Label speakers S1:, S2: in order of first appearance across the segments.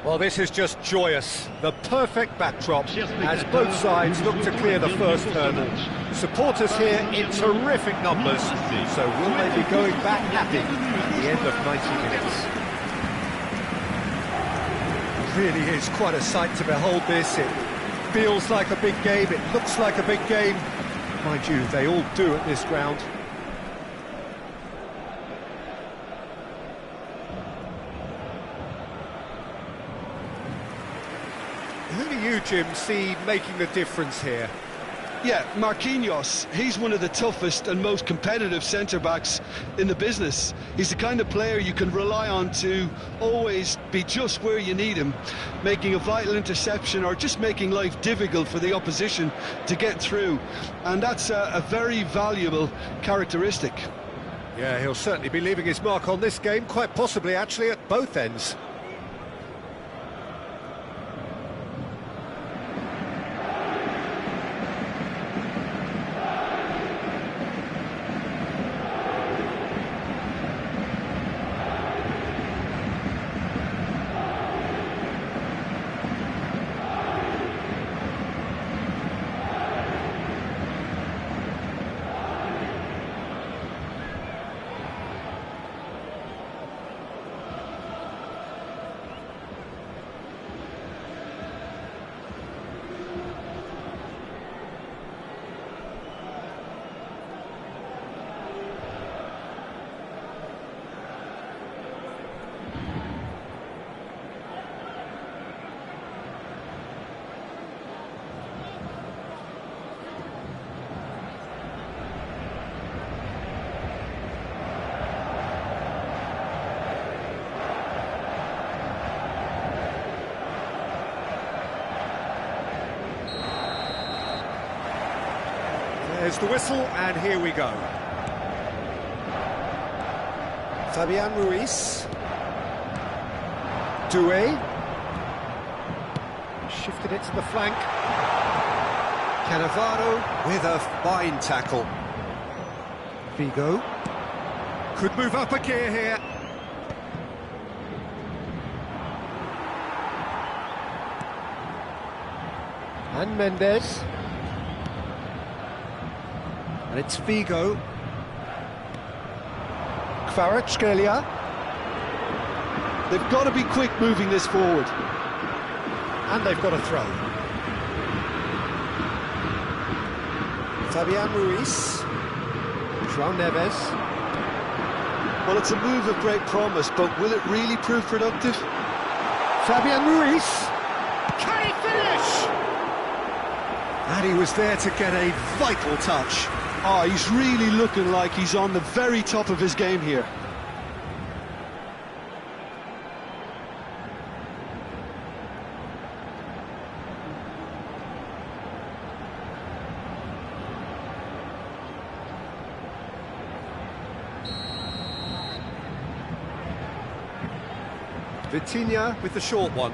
S1: Well, this is just joyous. The perfect backdrop as both sides look to clear the first hurdle. Supporters here in terrific numbers, so will they be going back happy at the end of 90 minutes? It really is quite a sight to behold this. It feels like a big game, it looks like a big game. Mind you, they all do at this ground. Who do you, Jim, see making the difference here?
S2: Yeah, Marquinhos. He's one of the toughest and most competitive centre-backs in the business. He's the kind of player you can rely on to always be just where you need him, making a vital interception or just making life difficult for the opposition to get through. And that's a very valuable characteristic.
S1: Yeah, he'll certainly be leaving his mark on this game, quite possibly actually at both ends. There's the whistle, and here we go. Fabian Ruiz. Doué. Shifted it to the flank. Cannavaro with a fine tackle. Vigo. Could move up a gear here. And Mendes. And it's Vigo. Kvaratskhelia.
S2: They've got to be quick moving this forward.
S1: And they've got a throw. Fabian Ruiz. João Neves.
S2: Well, it's a move of great promise, but will it really prove productive?
S1: Fabian Ruiz. Can he finish? And he was there to get a vital touch.
S2: Oh, he's really looking like he's on the very top of his game here.
S1: Vitinha with the short one.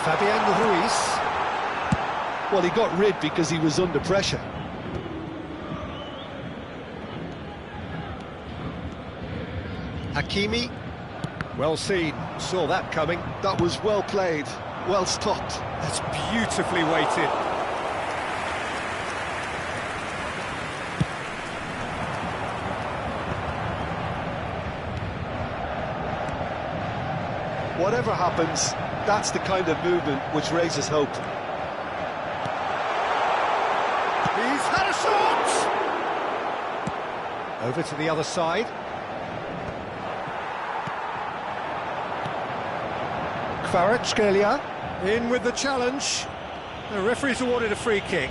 S1: Fabian Ruiz.
S2: Well, he got rid because he was under pressure.
S1: Hakimi. Well seen, saw that coming.
S2: That was well played, well stopped.
S1: That's beautifully weighted.
S2: Whatever happens, that's the kind of movement which raises hope.
S1: He's had a shot! Over to the other side. Kvaratskhelia in with the challenge. The referee's awarded a free kick.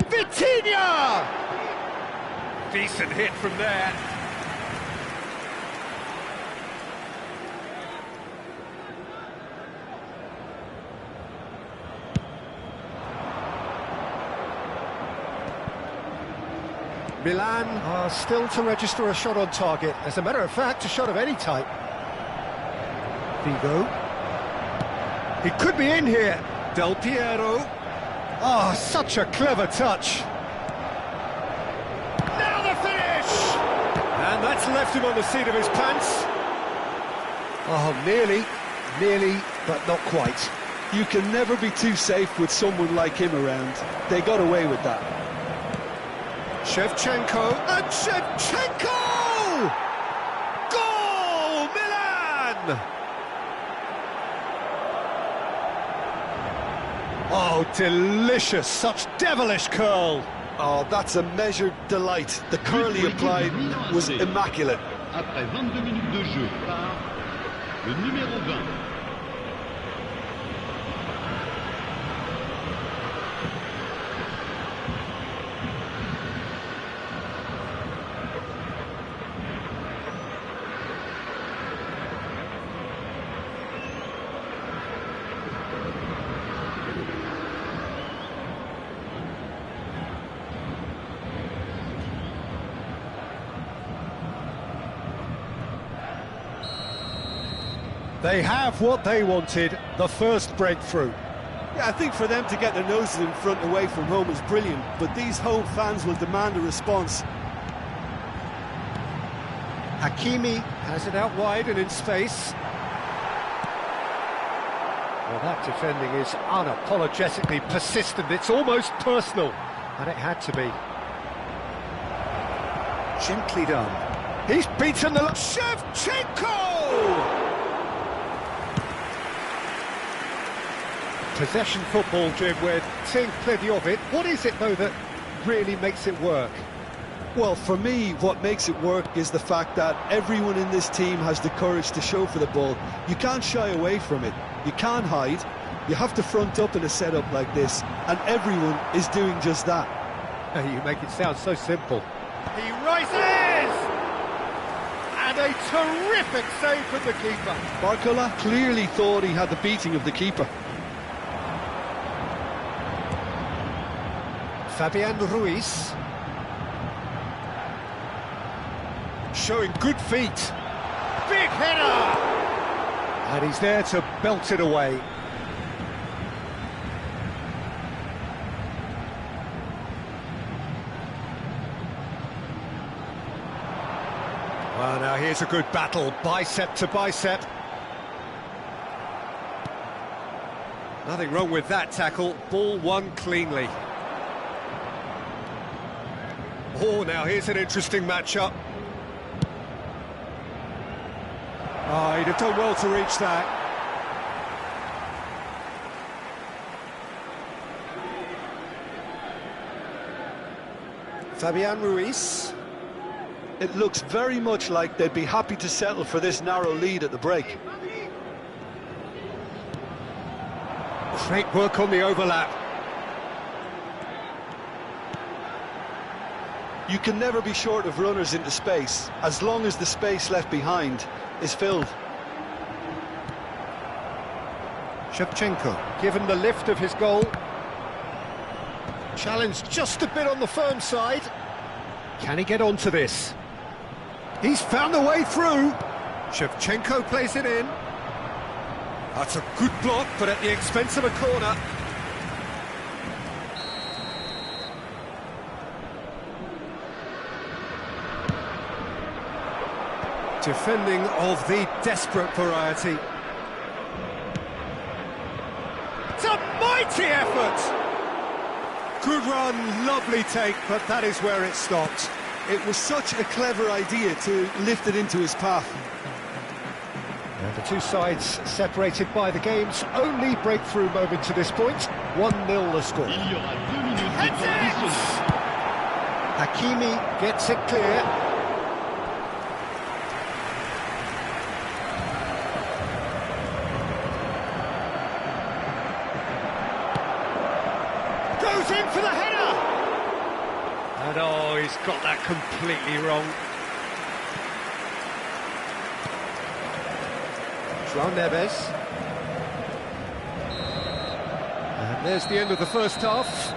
S1: Vitinha! Decent hit from there. Milan are still to register a shot on target. As a matter of fact, a shot of any type. Vigo. He could be in here. Del Piero. Oh, such a clever touch. Now the finish! And that's left him on the seat of his pants. Oh, nearly, but not quite.
S2: You can never be too safe with someone like him around. They got away with that.
S1: Shevchenko, and Shevchenko! Goal, Milan! Oh, delicious, such devilish curl.
S2: Oh, that's a measured delight. The curl he applied was immaculate.
S3: Après 22 minutes de jeu par le numéro 20.
S1: They have what they wanted, the first breakthrough.
S2: Yeah, I think for them to get their noses in front away from home is brilliant, but these home fans will demand a response.
S1: Hakimi has it out wide and in space. Well, that defending is unapologetically persistent. It's almost personal, and it had to be. Gently done. He's beaten the... Shevchenko! Possession football, Jim, we're seeing plenty of it. What is it, though, that really makes it work?
S2: Well, for me, what makes it work is the fact that everyone in this team has the courage to show for the ball. You can't shy away from it. You can't hide. You have to front up in a setup like this, and everyone is doing just that.
S1: You make it sound so simple. He rises! And a terrific save from the keeper.
S2: Barcola clearly thought he had the beating of the keeper.
S1: Fabian Ruiz. Showing good feet. Big header! And he's there to belt it away. Well, now here's a good battle, bicep to bicep. Nothing wrong with that tackle, ball won cleanly. Oh, now here's an interesting matchup. Oh, he'd have done well to reach that. Fabian Ruiz.
S2: It looks very much like they'd be happy to settle for this narrow lead at the break.
S1: Great work on the overlap.
S2: You can never be short of runners into space, as long as the space left behind is filled.
S1: Shevchenko, given the lift of his goal. Challenged just a bit on the firm side. Can he get onto this? He's found a way through. Shevchenko plays it in. That's a good block, but at the expense of a corner. Defending of the desperate variety. What a mighty effort! Good run, lovely take, but that is where it stopped.
S2: It was such a clever idea to lift it into his path.
S1: And the two sides separated by the game's only breakthrough moment to this point. 1-0 the score.
S3: Il y aura 2 minutes de temps additionnel.
S1: Hakimi gets it clear. Goes in for the header! And oh, he's got that completely wrong. João Neves. And there's the end of the first half.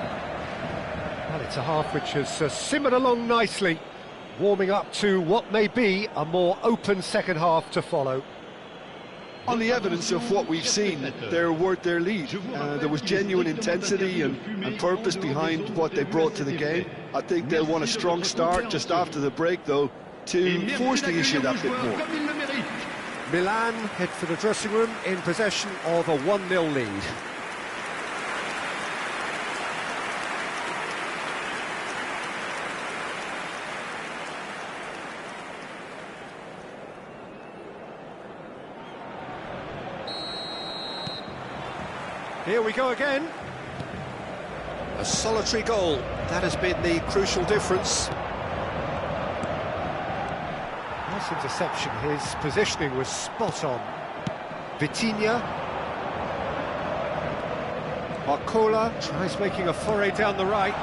S1: Well, it's a half which has simmered along nicely, warming up to what may be a more open second half to follow.
S2: On the evidence of what we've seen, they're worth their lead. There was genuine intensity and purpose behind what they brought to the game. I think they'll want a strong start just after the break, though, to force the issue that bit more.
S1: Milan head for the dressing room in possession of a 1-0 lead. Here we go again. A solitary goal. That has been the crucial difference. Nice interception. His positioning was spot on. Vitinha. Marcola tries making a foray down the right.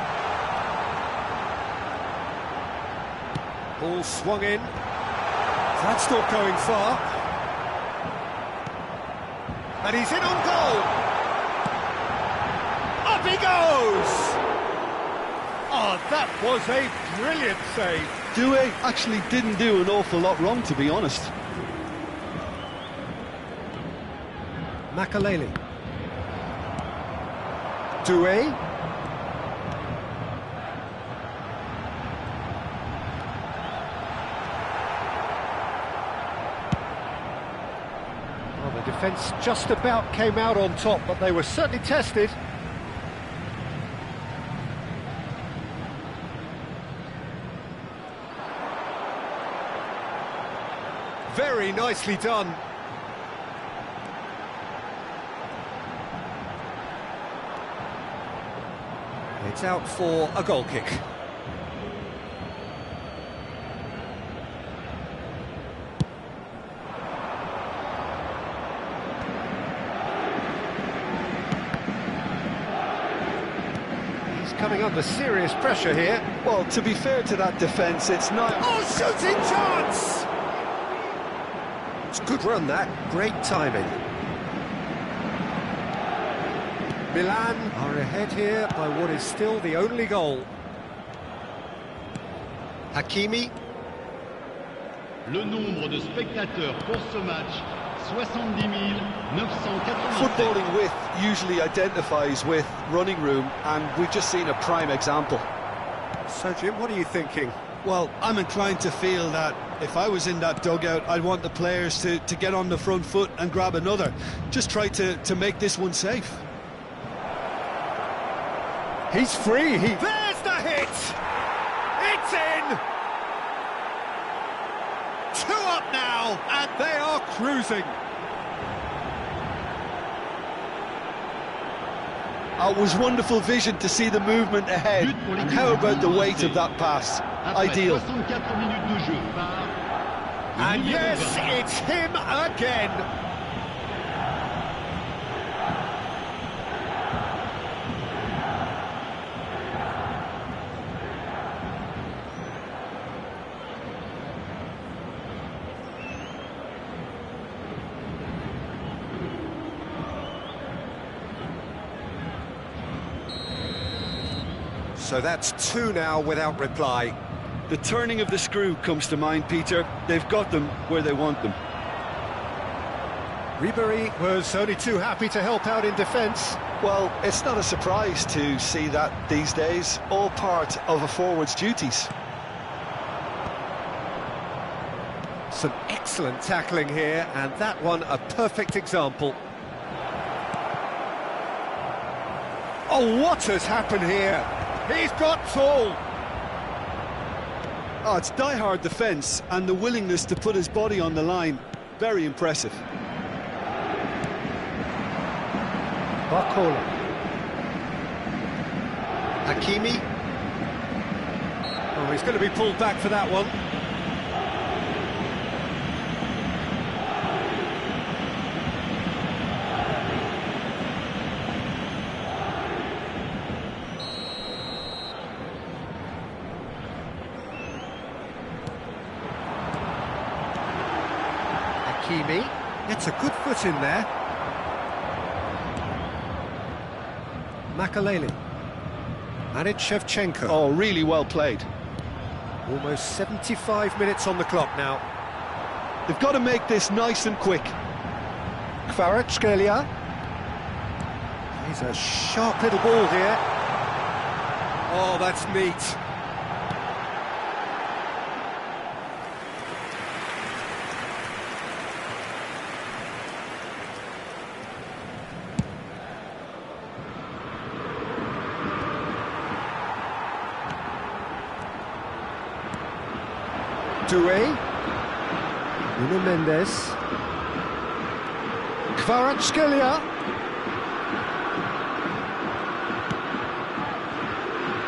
S1: Ball swung in. That's not going far. And he's in on goal. Up he goes! Oh, that was a brilliant save.
S2: Due actually didn't do an awful lot wrong, to be honest.
S1: Makaleli. Due. Well, the defence just about came out on top, but they were certainly tested. Very nicely done. It's out for a goal kick. He's coming under serious pressure here.
S2: Well, to be fair to that defence, it's not...
S1: Oh, shooting chance! It's a good run, that. Great timing. Milan are ahead here by what is still the only goal. Hakimi.
S3: Le nombre de spectateurs pour ce match, 70 987.
S2: Footballing with usually identifies with running room, and we've just seen a prime example.
S1: So, Jim, what are you thinking?
S2: Well, I'm inclined to feel that if I was in that dugout, I'd want the players to get on the front foot and grab another. Just try to make this one safe.
S1: He's free. There's the hit! It's in! 2 up now, and they are cruising.
S2: It was wonderful vision to see the movement ahead. And how about the weight of that pass? Ideal.
S1: And yes, it's him again. So that's 2 now without reply.
S2: The turning of the screw comes to mind, Peter. They've got them where they want them.
S1: Ribéry was only too happy to help out in defence.
S2: Well, it's not a surprise to see that these days, all part of a forward's duties.
S1: Some excellent tackling here, and that one a perfect example. Oh, what has happened here? He's got tall.
S2: Oh, it's die-hard defence and the willingness to put his body on the line. Very impressive.
S1: Barcola. Hakimi. Oh, he's going to be pulled back for that one. Hakimi gets a good foot in there. Makaleli. Manid Shevchenko.
S2: Oh, really well played.
S1: Almost 75 minutes on the clock now.
S2: They've got to make this nice and quick.
S1: Kvaratskhelia. He's a sharp little ball here. Oh, that's neat. Doué, Nuno Mendes, Kvaratskhelia.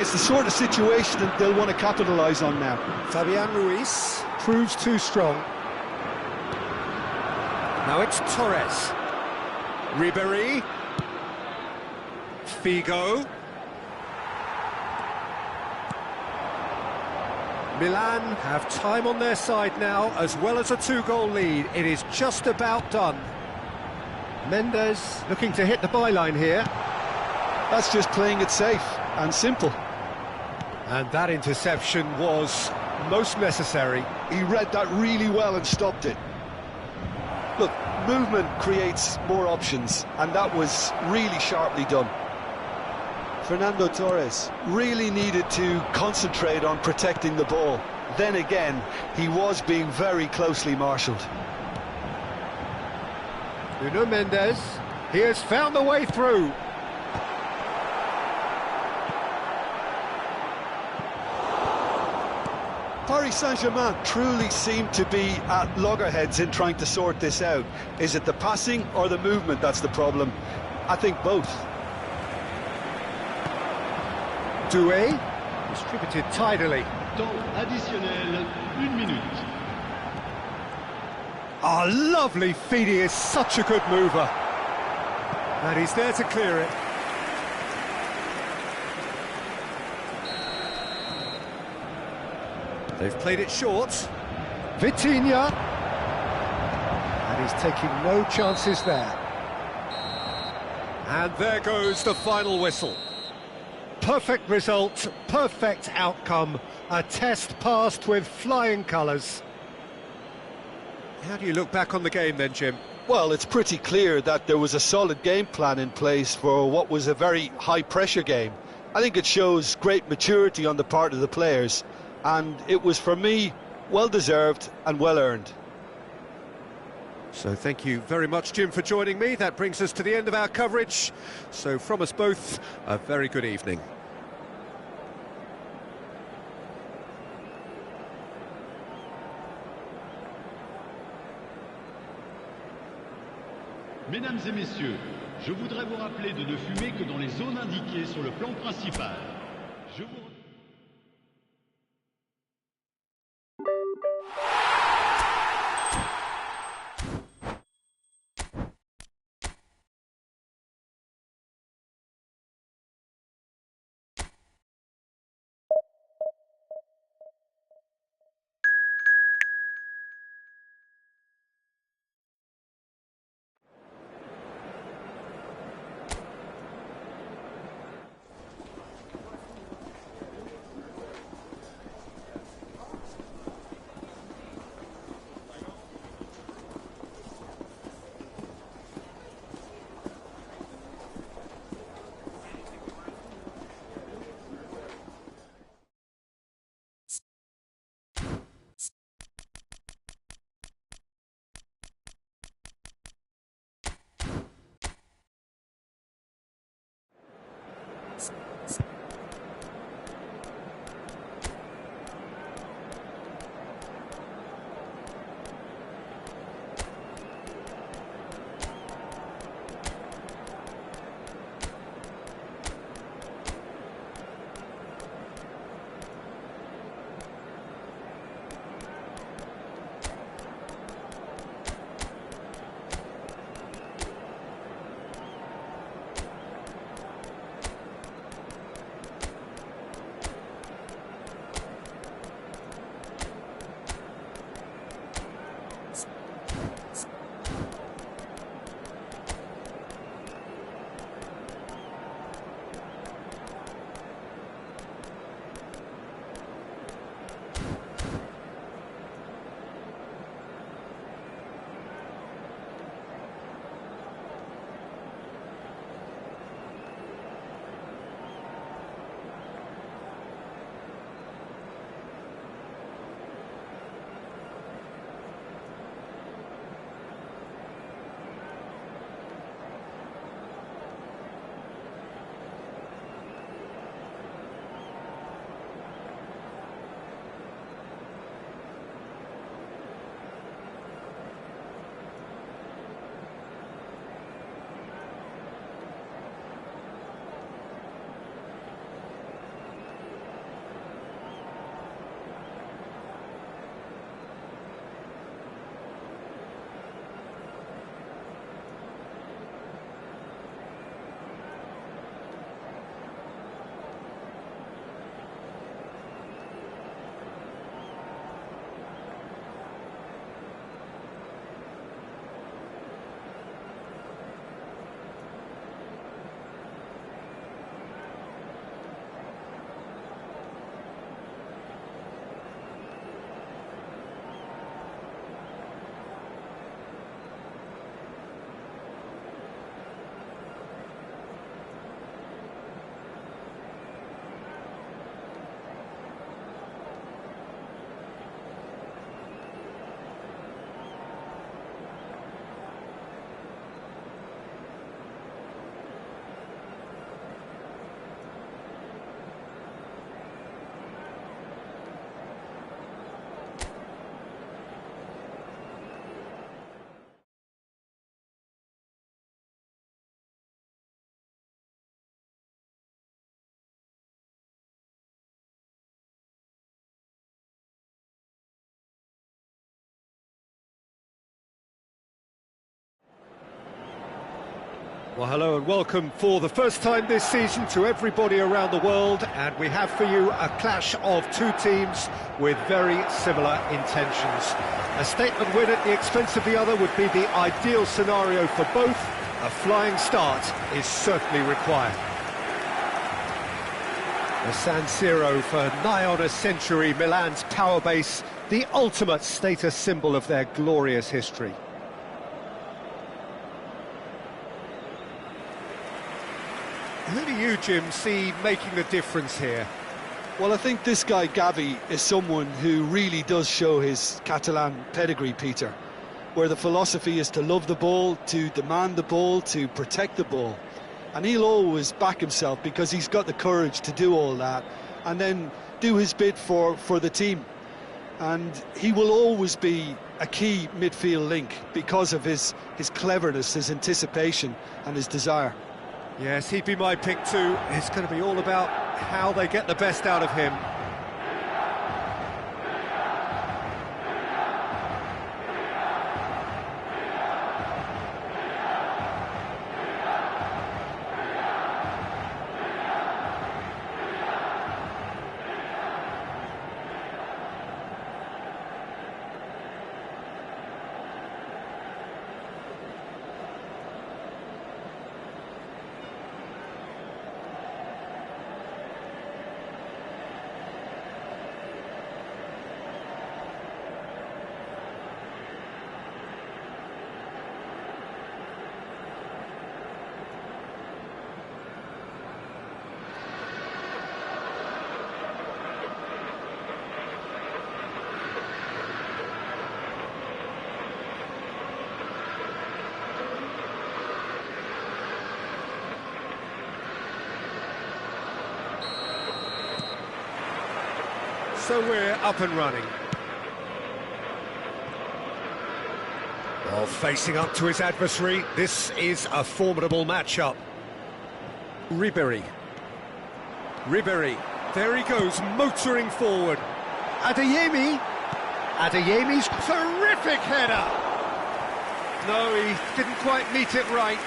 S2: It's the sort of situation that they'll want to capitalise on now.
S1: Fabian Ruiz proves too strong. Now it's Torres. Ribéry. Figo. Milan have time on their side now, as well as a two-goal lead. It is just about done. Mendes looking to hit the byline here.
S2: That's just playing it safe and simple.
S1: And that interception was most necessary.
S2: He read that really well and stopped it. Look, movement creates more options, and that was really sharply done. Fernando Torres really needed to concentrate on protecting the ball. Then again, he was being very closely marshalled.
S1: Nuno Mendes, he has found the way through.
S2: Paris Saint-Germain truly seem to be at loggerheads in trying to sort this out. Is it the passing or the movement that's the problem? I think both.
S1: Doué, distributed tidily.
S3: Temps additionnel, 1 minute.
S1: Ah, lovely feed, he is such a good mover. And he's there to clear it. They've played it short. Vitinha. And he's taking no chances there. And there goes the final whistle. Perfect result, perfect outcome, a test passed with flying colours. How do you look back on the game then, Jim?
S2: Well, it's pretty clear that there was a solid game plan in place for what was a very high-pressure game. I think it shows great maturity on the part of the players, and it was, for me, well-deserved and well-earned.
S1: So thank you very much, Jim, for joining me. That brings us to the end of our coverage. So from us both, a very good evening.
S3: Mesdames et messieurs, je voudrais vous rappeler de ne fumer que dans les zones indiquées sur le plan principal. Je vous...
S1: Well, hello and welcome for the first time this season to everybody around the world, and we have for you a clash of two teams with very similar intentions. A statement win at the expense of the other would be the ideal scenario for both. A flying start is certainly required. The San Siro for nigh on a century, Milan's power base, the ultimate status symbol of their glorious history. Who do you, Jim, see making the difference here?
S2: Well, I think this guy, Gavi, is someone who really does show his Catalan pedigree, Peter, where the philosophy is to love the ball, to demand the ball, to protect the ball. And he'll always back himself because he's got the courage to do all that and then do his bit for the team. And he will always be a key midfield link because of his cleverness, his anticipation and his desire.
S1: Yes, he'd be my pick too. It's going to be all about how they get the best out of him. So we're up and running. Well, facing up to his adversary, this is a formidable matchup. Ribéry. There he goes, motoring forward. Adeyemi. Adeyemi's terrific header. No, he didn't quite meet it right.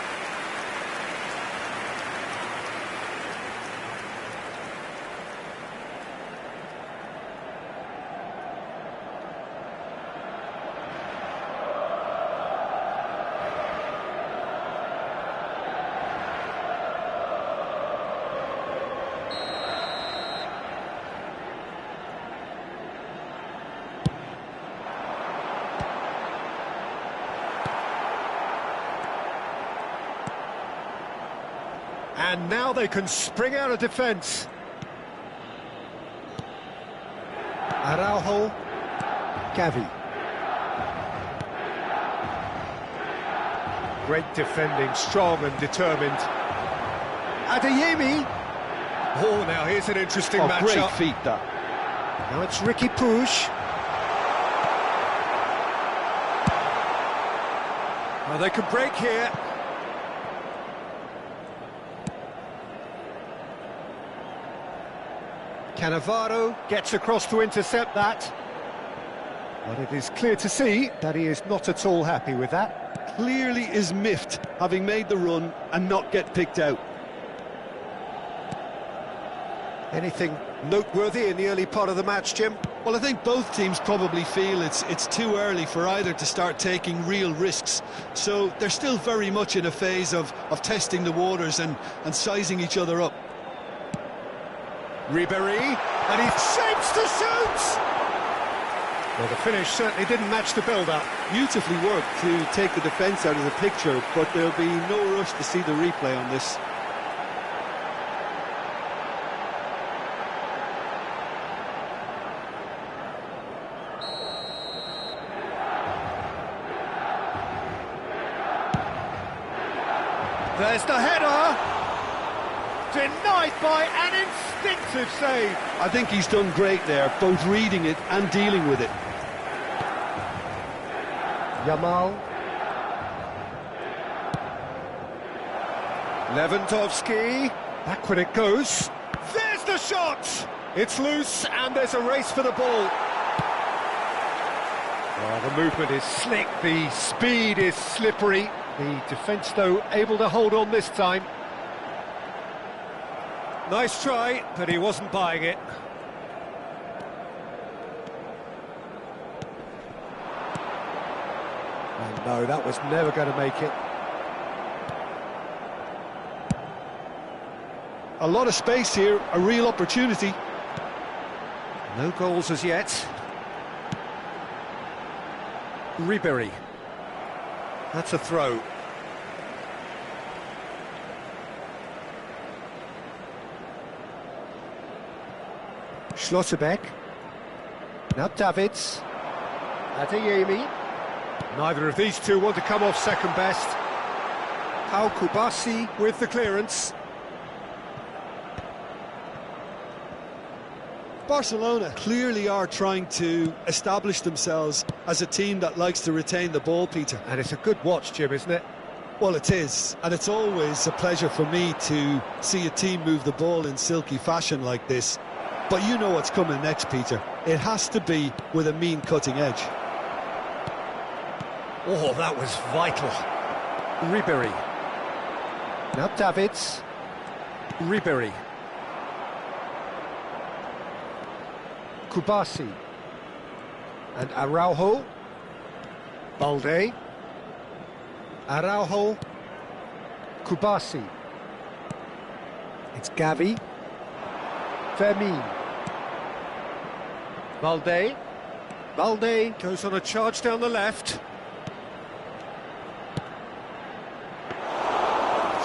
S1: And now they can spring out of defence. Araujo. Gavi. Great defending, strong and determined. Adeyemi. Oh, now here's an interesting matchup.
S2: Great feat, that.
S1: Now it's Ricky Puig. Well, they could break here. Cannavaro gets across to intercept that. But it is clear to see that he is not at all happy with that.
S2: Clearly is miffed, having made the run and not get picked out.
S1: Anything noteworthy in the early part of the match, Jim?
S2: Well, I think both teams probably feel it's too early for either to start taking real risks. So they're still very much in a phase of testing the waters and sizing each other up.
S1: Ribéry, and he shapes to shoot! Well, the finish certainly didn't match the build-up.
S2: Beautifully worked to take the defence out of the picture, but there'll be no rush to see the replay on this.
S1: There's the header! Denied by an instinctive save.
S2: I think he's done great there, both reading it and dealing with it.
S1: Yamal. Lewandowski. Back when it goes. There's the shot! It's loose and there's a race for the ball. Oh, the movement is slick, the speed is slippery. The defence, though, able to hold on this time. Nice try, but he wasn't buying it. And no, that was never going to make it.
S2: A lot of space here, a real opportunity.
S1: No goals as yet. Ribery. That's a throw. Schlotterbeck. Now Davids. Adeyemi. Neither of these two want to come off second best. Pau Kubasi with the clearance.
S2: Barcelona clearly are trying to establish themselves as a team that likes to retain the ball, Peter.
S1: And it's a good watch, Jim, isn't it?
S2: Well, it is, and it's always a pleasure for me to see a team move the ball in silky fashion like this. But you know what's coming next, Peter. It has to be with a mean cutting edge.
S1: Oh, that was vital. Ribery. Now Davids. Ribery. Kubasi. And Araujo. Balde. Araujo. Kubasi. It's Gavi. Fermin. Balde. Balde goes on a charge down the left.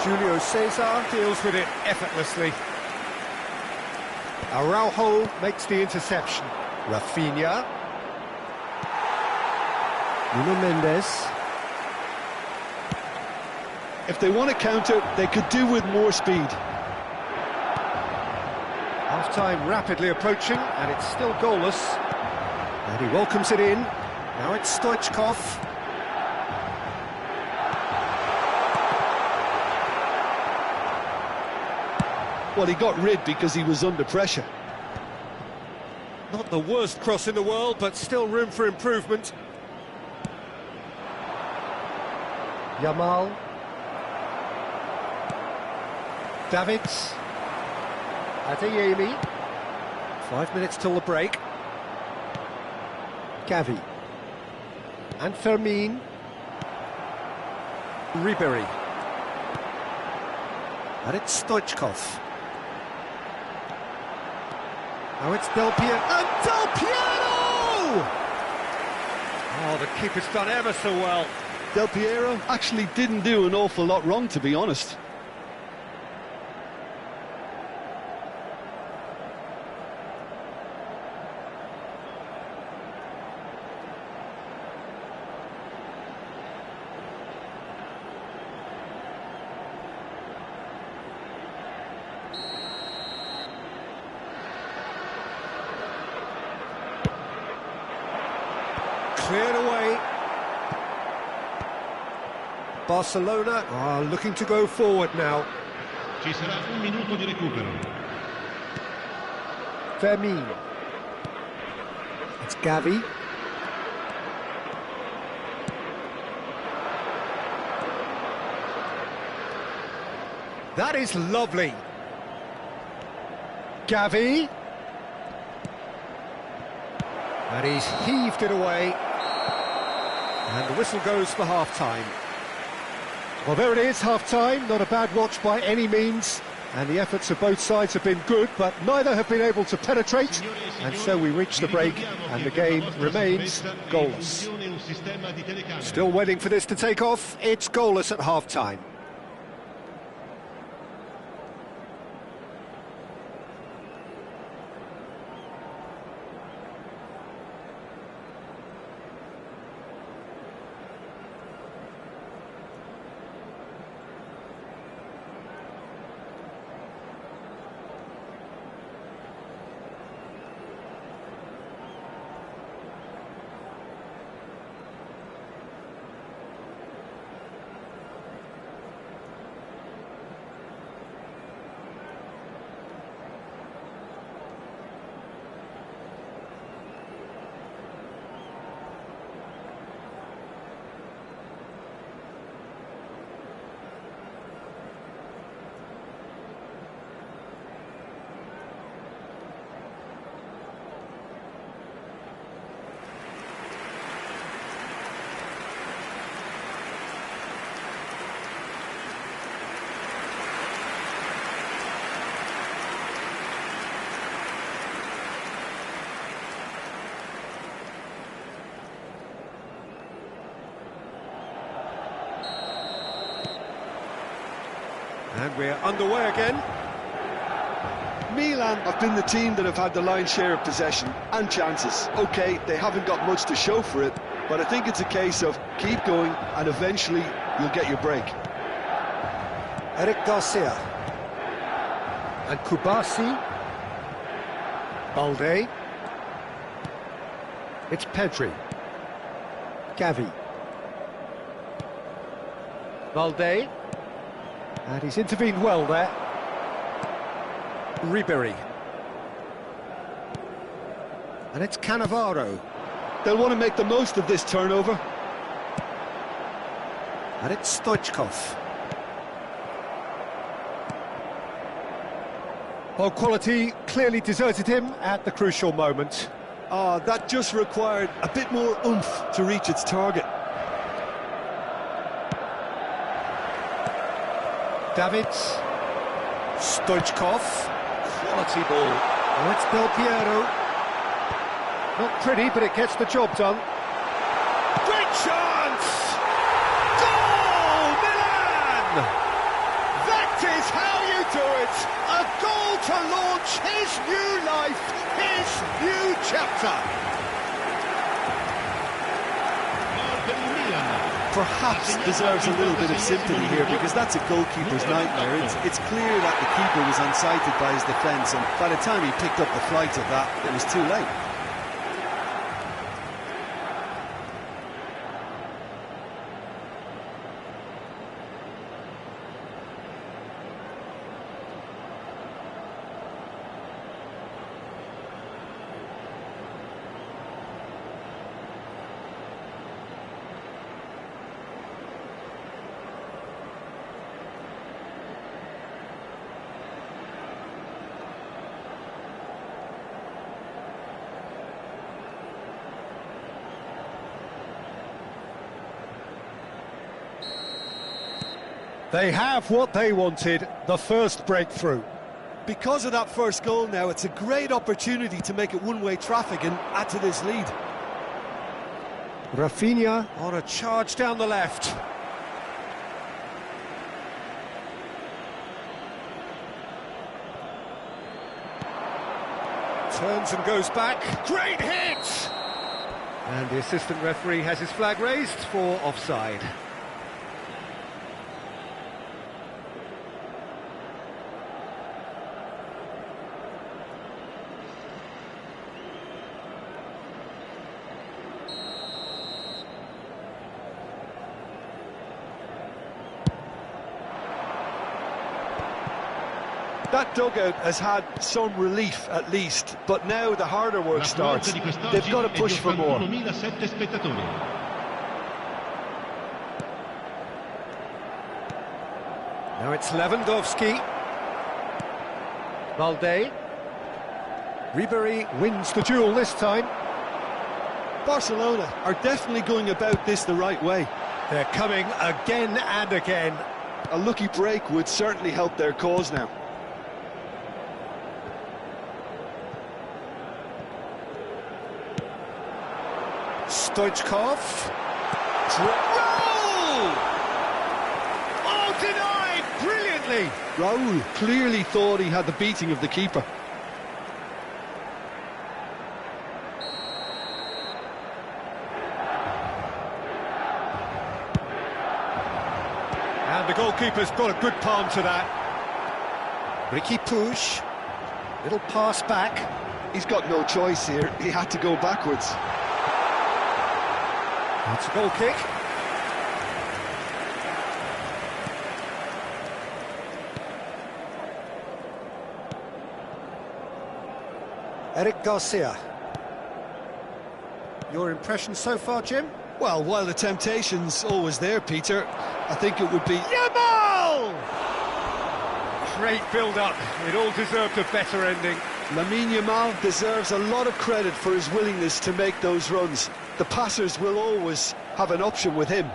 S1: Julio Cesar deals with it effortlessly. Araujo makes the interception. Rafinha. Nuno Mendes.
S2: If they want to counter, they could do with more speed.
S1: Half-time rapidly approaching, and it's still goalless. And he welcomes it in. Now it's Stoichkov.
S2: Well, he got rid because he was under pressure.
S1: Not the worst cross in the world, but still room for improvement. Yamal. Davids. Adeyemi. 5 minutes till the break. Gavi. And Fermin. Ribery. And it's Stoichkov. Now it's Del Piero. And Del Piero! Oh, the keeper's done ever so well.
S2: Del Piero actually didn't do an awful lot wrong, to be honest.
S1: Cleared away. Barcelona are looking to go forward now.
S3: Ci sarà un minuto di recupero.
S1: Fermin. It's Gavi. That is lovely. Gavi. And he's heaved it away. And the whistle goes for half-time. Well, there it is, half-time. Not a bad watch by any means. And the efforts of both sides have been good, but neither have been able to penetrate. And so we reach the break, and the game remains goalless. Still waiting for this to take off. It's goalless at half-time. And we're underway again.
S2: Milan have been the team that have had the lion's share of possession and chances. OK, they haven't got much to show for it, but I think it's a case of keep going and eventually you'll get your break.
S1: Eric Garcia. And Tsubasa. Balde. It's Pedri. Gavi. Balde. And he's intervened well there. Ribery. And it's Cannavaro.
S2: They'll want to make the most of this turnover.
S1: And it's Stoichkov. Well, quality clearly deserted him at the crucial moment.
S2: That just required a bit more oomph to reach its target.
S1: Davids. Stoichkov. Quality ball. Oh, it's Del Piero. Not pretty, but it gets the job done. Great chance! Goal, Milan! That is how you do it! A goal to launch his new life, his new chapter.
S2: Perhaps deserves a little bit of sympathy here because that's a goalkeeper's nightmare. It's clear that the keeper was unsighted by his defence, and by the time he picked up the flight of that, it was too late.
S1: They have what they wanted, the first breakthrough.
S2: Because of that first goal now, it's a great opportunity to make it one-way traffic and add to this lead.
S1: Rafinha on a charge down the left. Turns and goes back. Great hit! And the assistant referee has his flag raised for offside.
S2: That dugout has had some relief at least, but now the harder work starts. They've got to push for more.
S1: Now it's Lewandowski. Balde. Ribery wins the duel this time.
S2: Barcelona are definitely going about this the right way.
S1: They're coming again and again.
S2: A lucky break would certainly help their cause now.
S1: Stoichkov. Raul! Oh, denied brilliantly.
S2: Raul clearly thought he had the beating of the keeper.
S1: And the goalkeeper's got a good palm to that. Ricky Puig. Little pass back.
S2: He's got no choice here. He had to go backwards.
S1: It's a goal kick. Eric Garcia. Your impression so far, Jim?
S2: Well, while the temptation's always there, Peter, I think it would be...
S1: Yamal! Great build-up. It all deserved a better ending.
S2: Lamine Yamal deserves a lot of credit for his willingness to make those runs. The passers will always have an option with him.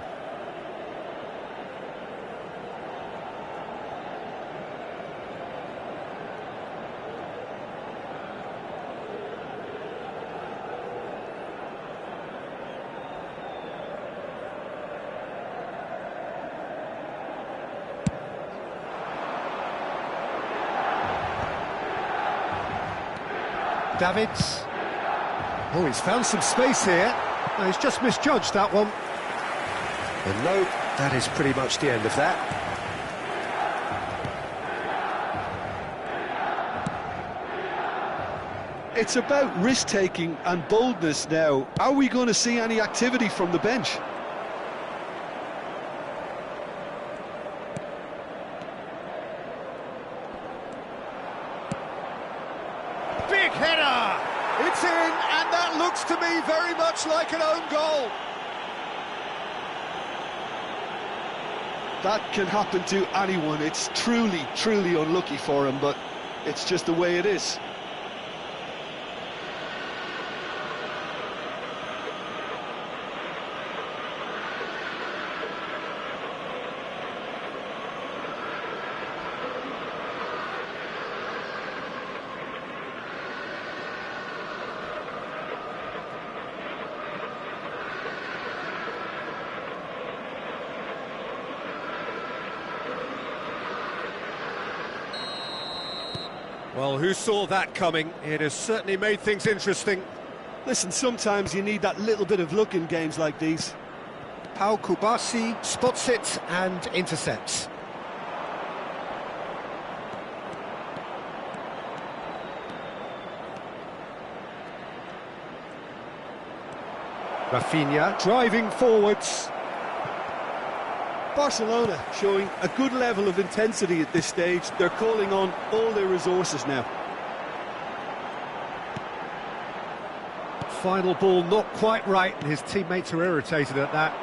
S1: Davids. Oh, he's found some space here. Oh, he's just misjudged that one. And no, that is pretty much the end of that.
S2: It's about risk-taking and boldness now. Are we going to see any activity from the bench?
S1: Big header! It's in, and that looks to me very much like an own goal.
S2: That can happen to anyone. It's truly, truly unlucky for him, but it's just the way it is.
S1: Well, who saw that coming? It has certainly made things interesting.
S2: Listen, sometimes you need that little bit of luck in games like these.
S1: Pau Kubasi spots it and intercepts. Rafinha driving forwards.
S2: Barcelona showing a good level of intensity at this stage. They're calling on all their resources now.
S1: Final ball not quite right, and his teammates are irritated at that.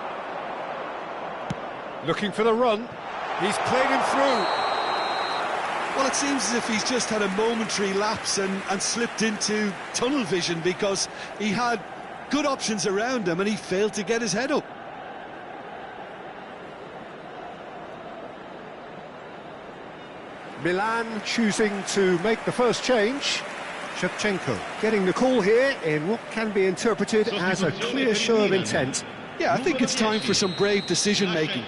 S1: Looking for the run. He's played him through.
S2: Well, it seems as if he's just had a momentary lapse and slipped into tunnel vision, because he had good options around him and he failed to get his head up.
S1: Milan choosing to make the first change. Shevchenko getting the call here in what can be interpreted as a clear show of intent.
S2: Yeah, I think it's time for some brave decision-making.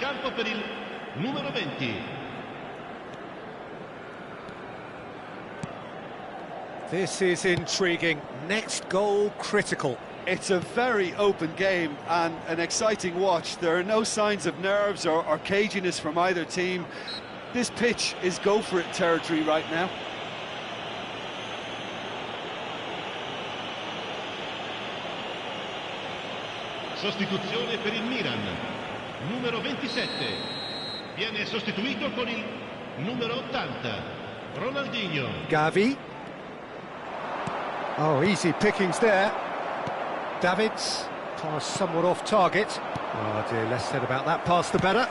S1: This is intriguing. Next goal critical.
S2: It's a very open game and an exciting watch. There are no signs of nerves or caginess from either team. This pitch is go-for-it territory right now.
S3: Sostituzione per il Milan. Numero 27. Viene sostituito con il numero 80. Ronaldinho.
S1: Gavi. Oh, easy pickings there. Davids. Pass somewhat off target. Oh dear, less said about that pass the better.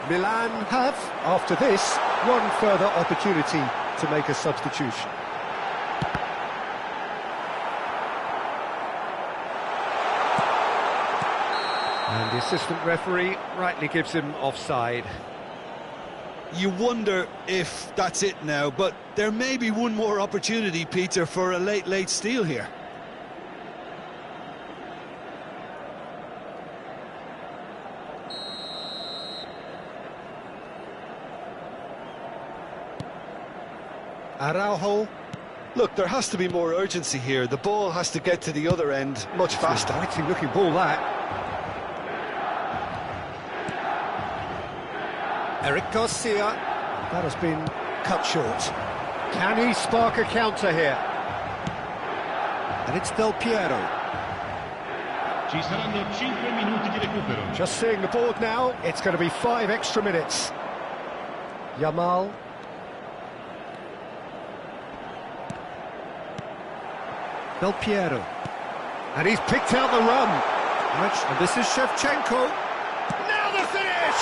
S1: Milan have, after this, one further opportunity to make a substitution. And the assistant referee rightly gives him offside.
S2: You wonder if that's it now, but there may be one more opportunity, Peter, for a late steal here.
S1: Araujo.
S2: Look, there has to be more urgency here. The ball has to get to the other end much faster.
S1: Exciting looking ball, that. Eric Garcia. That has been cut short. Can he spark a counter here? And it's Del Piero.
S3: Ci saranno 5 minuti di recupero.
S1: Just seeing the board now, it's going to be 5 extra minutes. Yamal. Del Piero. And he's picked out the run. And this is Shevchenko. Now the finish!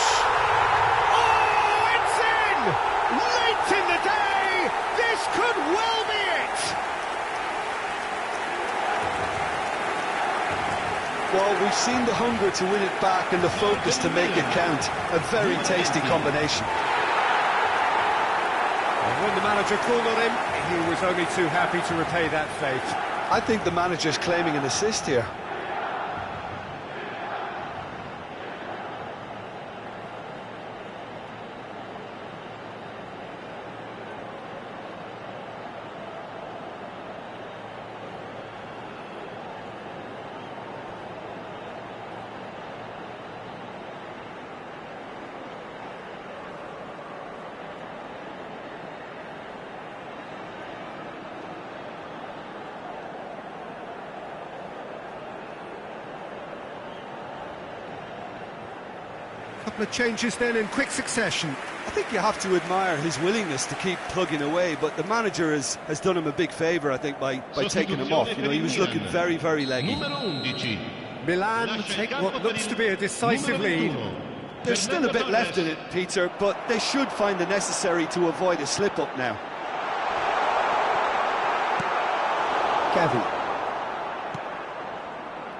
S1: Oh, it's in! Late in the day! This could well be it!
S2: Well, we've seen the hunger to win it back and the focus to make it count. A very tasty combination.
S1: And when the manager called on him, he was only too happy to repay that faith.
S2: I think the manager's claiming an assist here.
S1: couple of changes then in quick succession.
S2: I think you have to admire his willingness to keep plugging away, but the manager has done him a big favour, I think, by taking him off. You know, he was looking very, very leggy.
S1: Milan take what looks to be a decisive lead.
S2: There's still a bit left in it, Peter, but they should find the necessary to avoid a slip-up now.
S1: Gavi.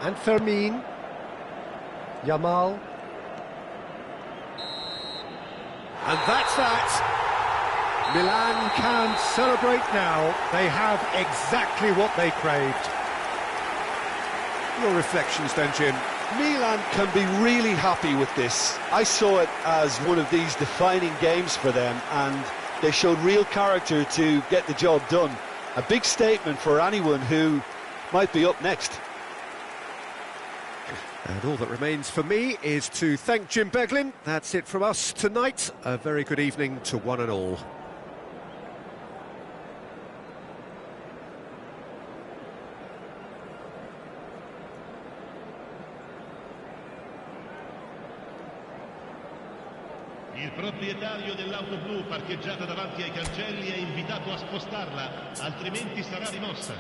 S1: And Fermin. Yamal. And that's that. Milan can celebrate now. They have exactly what they craved. Your reflections then, Jim?
S2: Milan can be really happy with this. I saw it as one of these defining games for them, and they showed real character to get the job done. A big statement for anyone who might be up next.
S1: And all that remains for me is to thank Jim Beglin. That's it from us tonight. A very good evening to one and all.
S3: Il proprietario dell'auto blu parcheggiata davanti ai cancelli è invitato a spostarla, altrimenti sarà rimossa.